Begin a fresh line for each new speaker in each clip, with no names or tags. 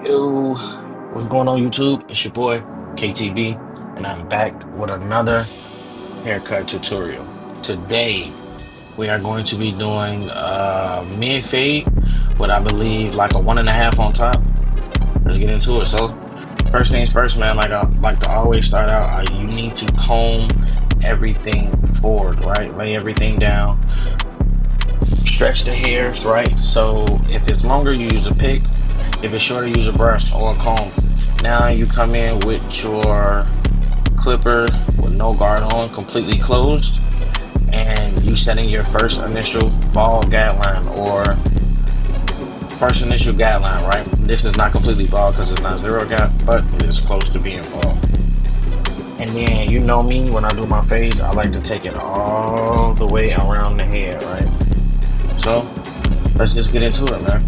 Yo, what's going on YouTube? It's your boy KTB, and I'm back with another haircut tutorial. Today we are going to be doing mid fade with, I believe, like a 1.5 on top. Let's get into it. So first things first, man, like I like to always start out, you need to comb everything forward, right? Lay everything down, stretch the hairs, right? So if it's longer, you use a pick. If it's shorter, use a brush or a comb. Now you come in with your clipper with no guard on, completely closed, and you setting your first initial ball guideline or first initial guideline, right? This is not completely bald because it's not zero gap, but it is close to being bald. And then you know me, when I do my face, I like to take it all the way around the head, right? So let's just get into it, man.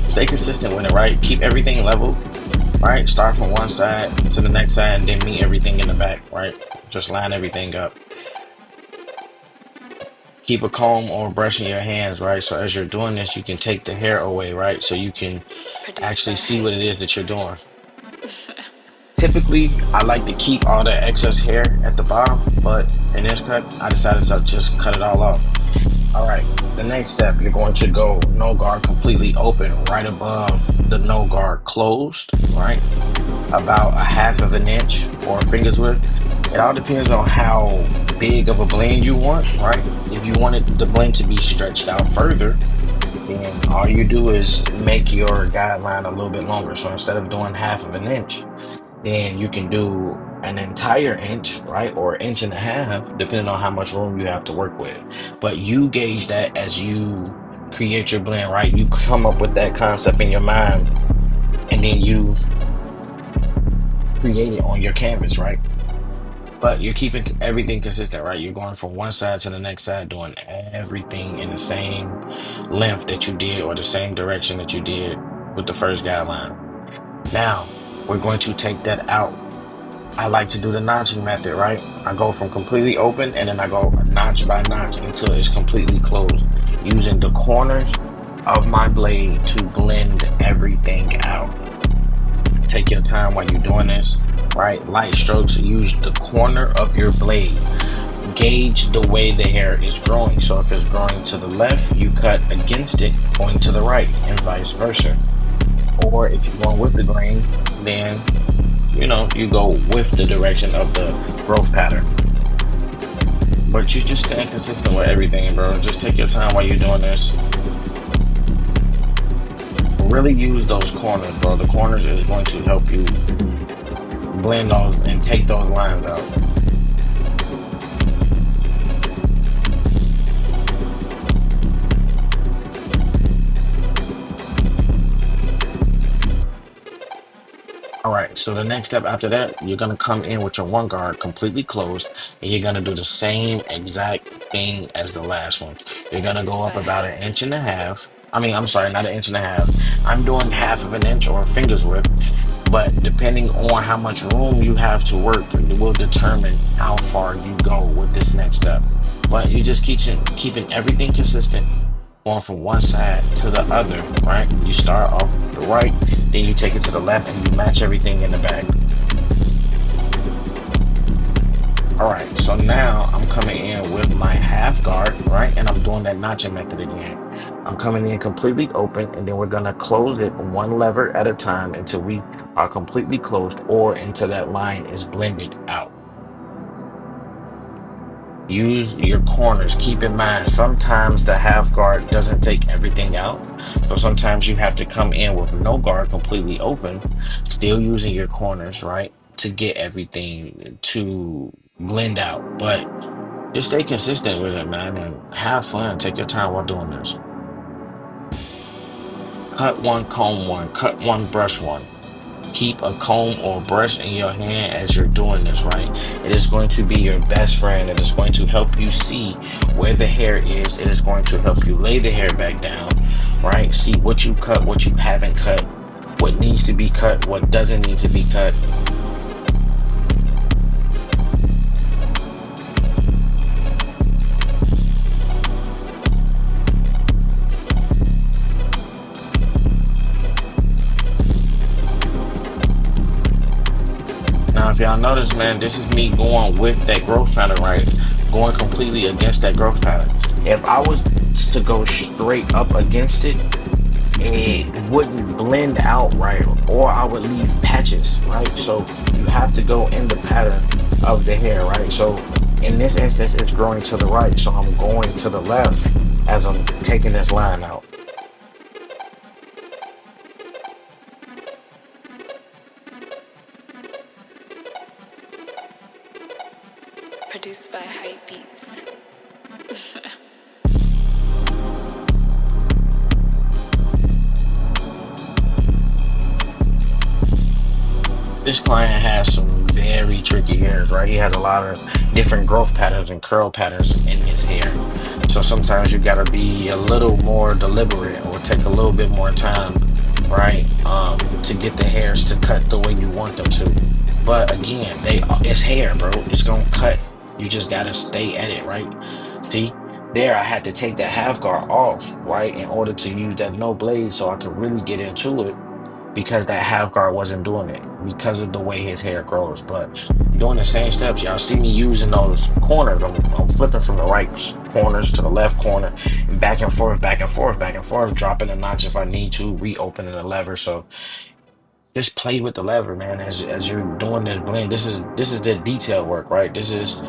Stay consistent with it, right? Keep everything level, right? Start from one side to the next side and then meet everything in the back, right? Just line everything up. Keep a comb or brush in your hands, right? So as you're doing this, you can take the hair away, right? So you can actually
Producer.
see what it is that you're doing. Typically, I like to keep all the excess hair at the bottom, but in this cut, I decided to just cut it all off. All right, the next step, you're going to go no guard completely open right above the no guard closed, right? About a half of an inch or a finger's width. It all depends on how big of a blend you want, right? If you wanted the blend to be stretched out further, then all you do is make your guideline a little bit longer. So instead of doing half of an inch, then you can do an entire inch, right? Or inch and a half, depending on how much room you have to work with. But you gauge that as you create your blend, right? You come up with that concept in your mind and then you create it on your canvas, right? But you're keeping everything consistent, right? You're going from one side to the next side, doing everything in the same length that you did or the same direction that you did with the first guideline. Now, we're going to take that out. I like to do the notching method, right? I go from completely open and then I go notch by notch until it's completely closed, using the corners of my blade to blend everything out. Take your time while you're doing this, right? Light strokes, use the corner of your blade. Gauge the way the hair is growing. So if it's growing to the left, you cut against it going to the right and vice versa. Or if you're going with the grain, then you go with the direction of the growth pattern. But you just stay consistent with everything, bro. Just take your time while you're doing this. Really use those corners, bro. The corners is going to help you blend those and take those lines out. All right, so the next step after that, you're gonna come in with your one guard completely closed, and you're gonna do the same exact thing as the last one. You're gonna go up about an inch and a half. I mean, I'm sorry, not an inch and a half. I'm doing half of an inch or a finger's width, but depending on how much room you have to work, it will determine how far you go with this next step. But you just keeping everything consistent, going from one side to the other, right? You start off the right, then you take it to the left and you match everything in the back. All right, so now I'm coming in with my half guard, right? And I'm doing that notching method again. I'm coming in completely open and then we're gonna close it one lever at a time until we are completely closed or until that line is blended out. Use your corners. Keep in mind, sometimes the half guard doesn't take everything out. So sometimes you have to come in with no guard completely open, still using your corners, right? To get everything to blend out. But just stay consistent with it, man, and have fun. Take your time while doing this. Cut one, comb one, cut one, brush one. Keep a comb or brush in your hand as you're doing this, right? It is going to be your best friend. It is going to help you see where the hair is. It is going to help you lay the hair back down, right? See what you cut, what you haven't cut, what needs to be cut, what doesn't need to be cut. if y'all notice, man, this is me going with that growth pattern, right? Going completely against that growth pattern. If I was to go straight up against it, it wouldn't blend out right, or I would leave patches, right? So you have to go in the pattern of the hair, right? So in this instance, it's growing to the right, so I'm going to the left as I'm taking this line out.
Produced by Hype Beats.
This client has some very tricky hairs, right? He has a lot of different growth patterns and curl patterns in his hair. So sometimes you gotta be a little more deliberate or take a little bit more time, right? To get the hairs to cut the way you want them to. But again, it's hair, bro. It's gonna cut. You just gotta stay at it, right? See, there I had to take that half guard off, right, in order to use that no blade so I could really get into it because that half guard wasn't doing it because of the way his hair grows. But doing the same steps, y'all see me using those corners. I'm flipping from the right corners to the left corner, and back and forth, back and forth, back and forth, dropping a notch if I need to, reopening the lever. So just play with the lever, man, as you're doing this blend. This is the detail work, right? This is,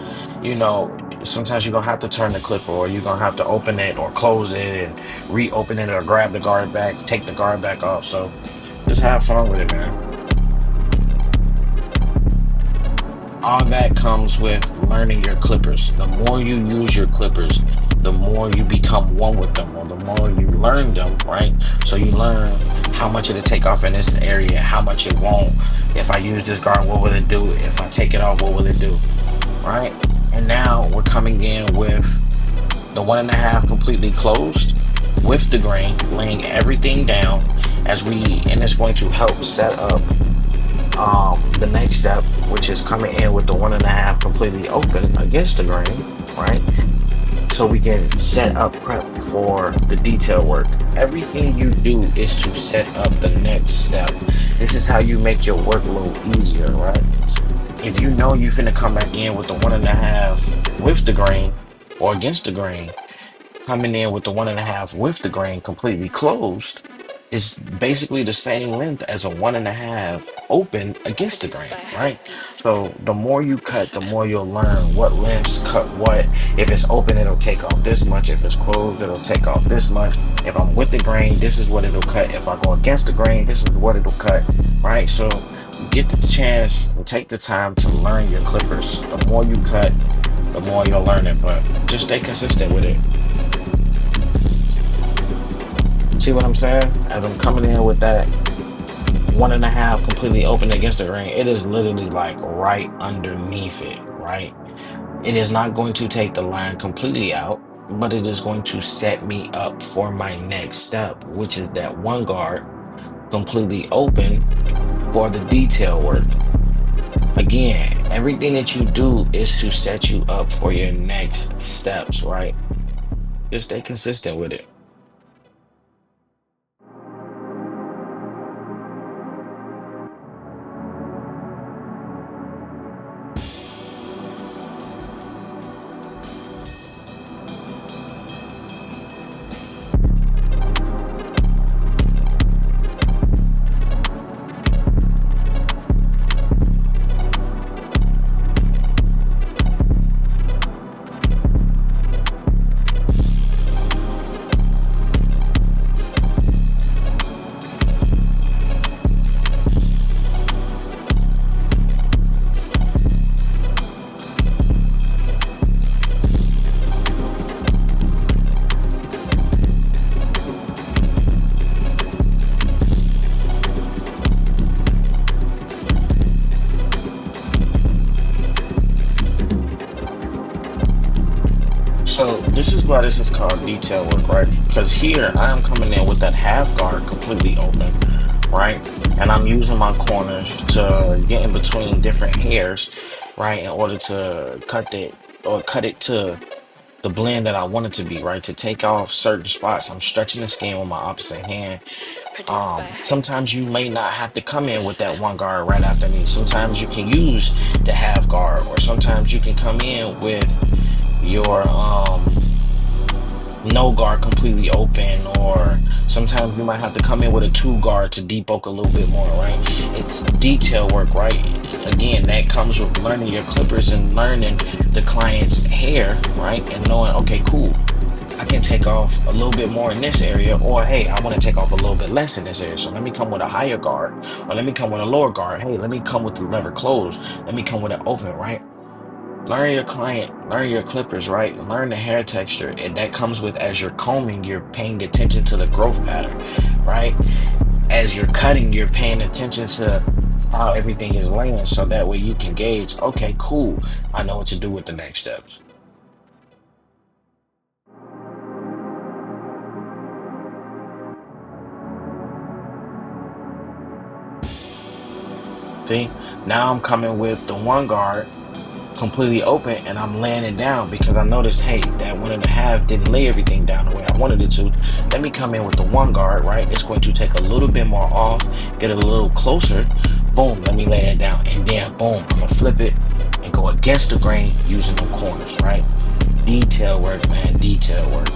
sometimes you're gonna have to turn the clipper, or you're gonna have to open it or close it and reopen it, or grab the guard back, take the guard back off. So just have fun with it, man. All that comes with learning your clippers. The more you use your clippers, the more you become one with them, or the more you learn them, right? So you learn how much it'll take off in this area, how much it won't. If I use this guard, what will it do? If I take it off, what will it do? Right? And now we're coming in with the 1.5 completely closed with the grain, laying everything down and it's going to help set up the next step, which is coming in with the 1.5 completely open against the grain, right? So we can set up prep for the detail work. Everything you do is to set up the next step. This is how you make your workload easier, right? If you know you're finna come back in with the 1.5 with the grain or against the grain, coming in with the 1.5 with the grain completely closed is basically the same length as a 1.5 open against the
Produced
grain,
by
right?
Hype Beats.
So the more you cut, the more you'll learn what lengths cut what. If it's open, it'll take off this much. If it's closed, it'll take off this much. If I'm with the grain, this is what it'll cut. If I go against the grain, this is what it'll cut, right? So get the chance and take the time to learn your clippers. The more you cut, the more you'll learn it, but just stay consistent with it. See what I'm saying? As I'm coming in with that 1.5 completely open against the ring, it is literally like right underneath it, right? It is not going to take the line completely out, but it is going to set me up for my next step, which is that one guard completely open for the detail work. Again, everything that you do is to set you up for your next steps, right? Just stay consistent with it. So this is why this is called detail work, right? Because here I am coming in with that half guard completely open, right? And I'm using my corners to get in between different hairs, right? In order to cut it to the blend that I want it to be, right? To take off certain spots. I'm stretching the skin with my opposite hand,
Produced by
Sometimes you
Hypebeats.
may not have to come in with that one guard right after me. Sometimes you can use the half guard, or sometimes you can come in with your no guard completely open, or sometimes you might have to come in with a two guard to debug a little bit more, right? It's detail work, right? Again, that comes with learning your clippers and learning the client's hair, right? And knowing, okay, cool, I can take off a little bit more in this area, or hey, I want to take off a little bit less in this area. So let me come with a higher guard, or let me come with a lower guard. Hey, let me come with the lever closed. Let me come with it open, right? Learn your client, learn your clippers, right? Learn the hair texture. And that comes with, as you're combing, you're paying attention to the growth pattern, right? As you're cutting, you're paying attention to how everything is laying. So that way you can gauge, okay, cool, I know what to do with the next steps. See, now I'm coming with the one guard completely open, and I'm laying it down because I noticed, hey, that 1.5 didn't lay everything down the way I wanted it to. Let me come in with the one guard, right? It's going to take a little bit more off, get it a little closer. Boom, let me lay that down. And then boom, I'm gonna flip it and go against the grain using them corners, right? Detail work, man, detail work.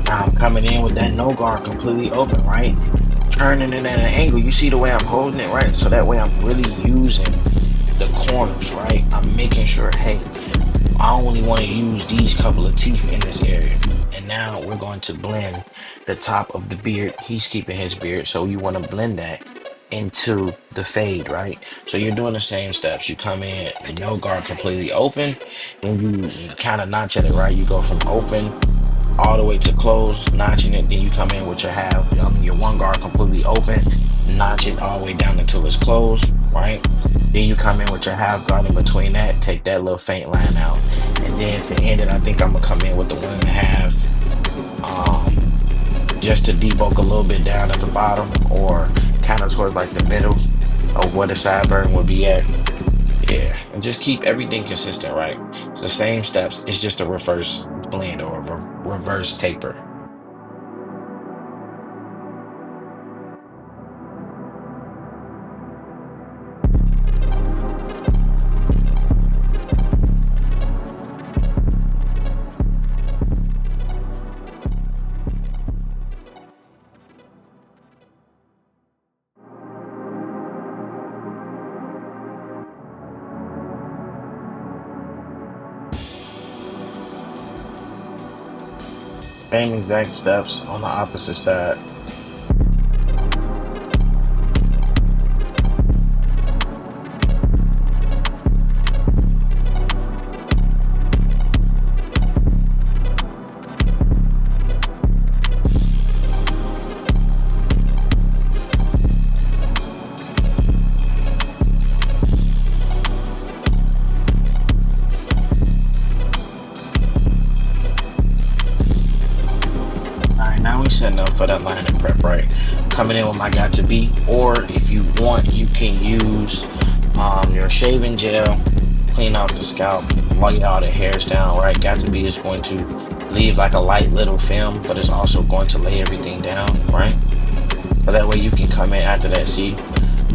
Now I'm coming in with that no guard completely open, right? Turning it at an angle. You see the way I'm holding it, right? So that way I'm really using the corners, right? I'm making sure, hey, I only want to use these couple of teeth in this area. And now we're going to blend the top of the beard. He's keeping his beard, so you want to blend that into the fade, right? So you're doing the same steps. You come in, no
Produced by
guard completely open,
Hypebeats.
then you kind of notch at it, right? You go from open all the way to close, notching it. Then you come in with your half, I mean your one guard completely open, notch it all the way down until it's closed, right? Then you come in with your half guard in between that, take that little faint line out. And then to end it, I think I'm gonna come in with the 1.5, um, just to debug a little bit down at the bottom, or kind of towards like the middle of where the sideburn would be at. Yeah, and just keep everything consistent, right? It's the same steps. It's just a reverse blend or a reverse taper. Same exact steps on the opposite side. All right, now we setting up for that line and prep, right? Coming in with my got to be, or if you want, you can use your shaving gel, clean off the scalp, lay all the hairs down, right? Got to be is going to leave like a light little film, but it's also going to lay everything down, right? So that way you can come in after that. See,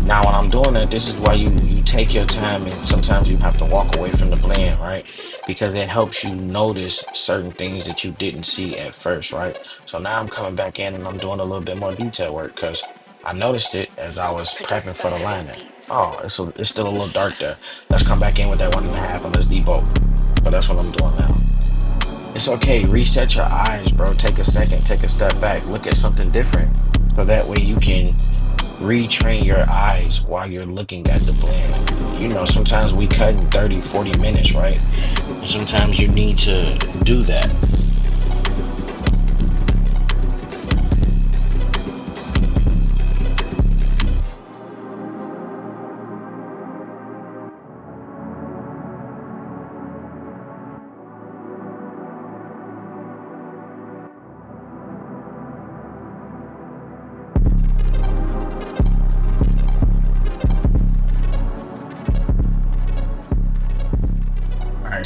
now when I'm doing that, this is why you take your time, and sometimes you have to walk away from the blend, right? Because it helps you notice certain things that you didn't see at first, right? So now I'm coming back in and I'm doing a little bit more detail work because I noticed it as I was prepping
Produced by
for the liner.
Hypebeats.
Oh, it's still a little dark there. Let's come back in with that 1.5 and let's debug. So that's what I'm doing now. It's okay. Reset your eyes, bro. Take a second, take a step back, look at something different. So that way you can retrain your eyes while you're looking at the blend. You know, sometimes we cut in 30, 40 minutes, right? And sometimes you need to do that.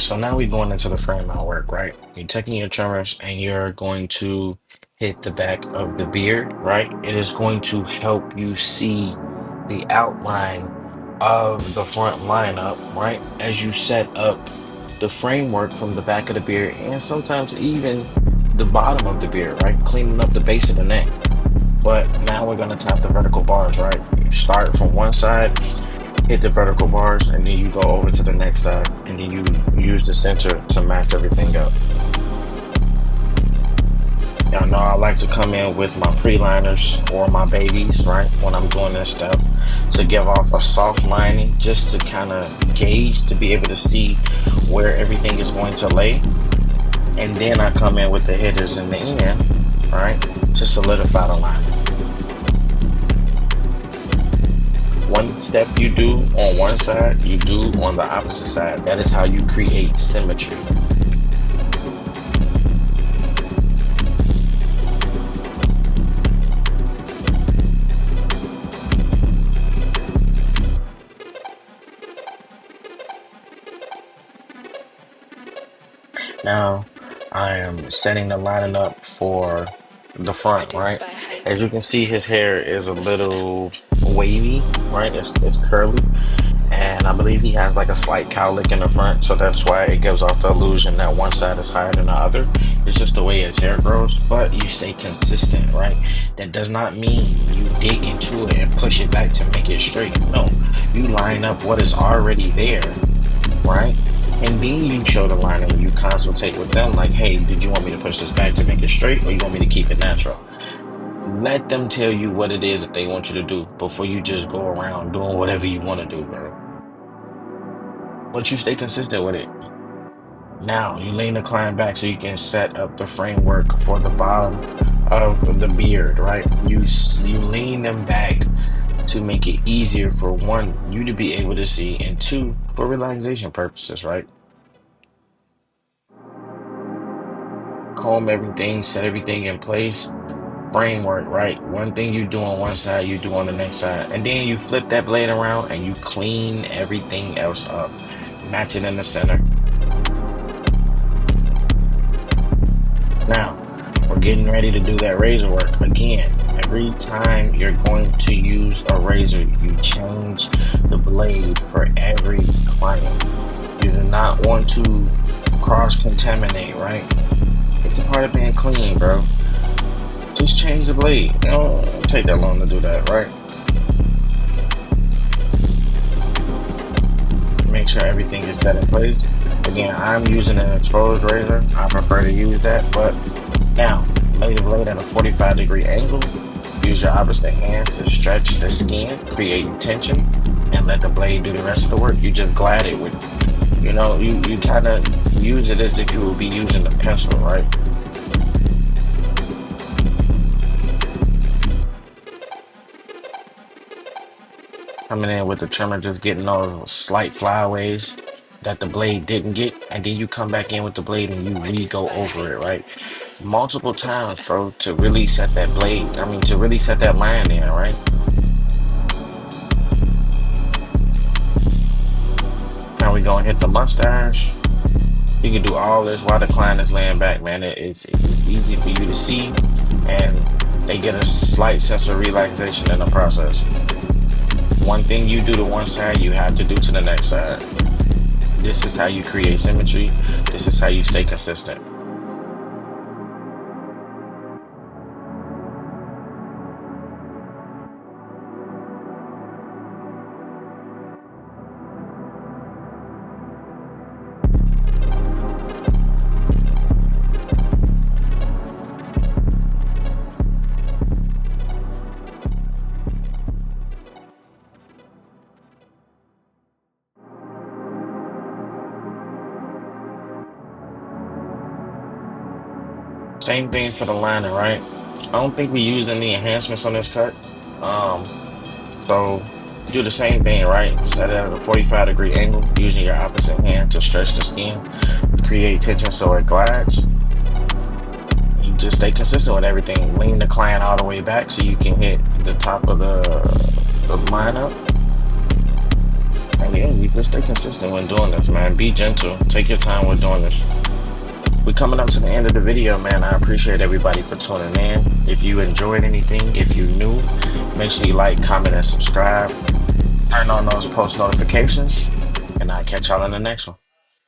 So now we're going into the frame mount work, right? You're taking your trimmers and you're going to hit the back of the beard, right? It is going to help you see the outline of the front lineup, right? As you set up the framework from the back of the beard and sometimes even the bottom of the beard, right? Cleaning up the base of the neck. But now we're going to tap the vertical bars, right? You start from one side, hit the vertical bars, and then you go over to the next side, and then you use the center to match everything up. Y'all know I like to come in with my pre-liners or my babies, right? When I'm doing this step, to give off a soft lining, just to kind of gauge, to be able to see where everything is going to lay. And then I come in with the hitters in the end, right? To solidify the line. One step you do on one side, you do on the opposite side. That is how you create symmetry. Now, I am setting the lining up for the front,
Produced
right?
by Hype
As you can see,
Beats.
his hair is a little wavy, right? It's curly. And I believe he has like a slight cowlick in the front, so that's why it gives off the illusion that one side is higher than the other. It's just the way his hair grows, but you stay consistent, right? That does not mean you dig into it and push it back to make it straight. No, you line up what is already there, right? And then you show the line and you consultate with them like, hey, did you want me to push this back to make it straight, or you want me to keep it natural? Let them tell you what it is that they want you to do before you just go around doing whatever you want to do, bro. But you stay consistent with it. Now you lean the client back so you can set up the framework for the bottom of the beard, right? You lean them back to make it easier for one, you to be able to see, and two, for relaxation purposes, right? Comb everything, set everything in place. Framework, right? One thing you do on one side, you do on the next side. And then you flip that blade around and you clean everything else up. Match it in the center. Now, we're getting ready to do that razor work. Again, every time you're going to use a razor, you change the blade for every client. You do not want to cross-contaminate, right? It's a part of being clean, bro. Just change the blade. It don't take that long to do that, right? Make sure everything is set in place. Again, I'm using an exposed razor. I prefer to use that, but now lay the blade at a 45-degree angle. Use your opposite hand to stretch the skin, creating tension, and let the blade do the rest of the work. You just glide it with, you kind of use it as if you would be using a pencil, right? Coming in with the trimmer, just getting those slight flyaways that the blade didn't get, and then you come back in with the blade and you
Produced
re-go
by
over it,
Hype
right?
Beats.
Multiple times, bro, to really set that blade. I mean, to really set that line in, right? Now we gonna hit the mustache. You can do all this while the client is laying back, man. It's easy for you to see, and they get a slight sense of relaxation in the process. One thing you do to one side, you have to do to the next side. This is how you create symmetry. This is how you stay consistent. Same thing for the liner, right? I don't think we used any enhancements on this cut. Um, so do the same thing, right? Set it at a 45-degree angle, using your opposite hand to stretch the skin, create tension so it glides. You just stay consistent with everything. Lean the client all the way back so you can hit the top of the lineup. And yeah, you can stay consistent when doing this, man. Be gentle. Take your time with doing this. We're coming up to the end of the video, man. I appreciate everybody for tuning in. If you enjoyed anything, if you're new, make sure you like, comment, and subscribe. Turn on those post notifications, and I'll catch y'all in the next one.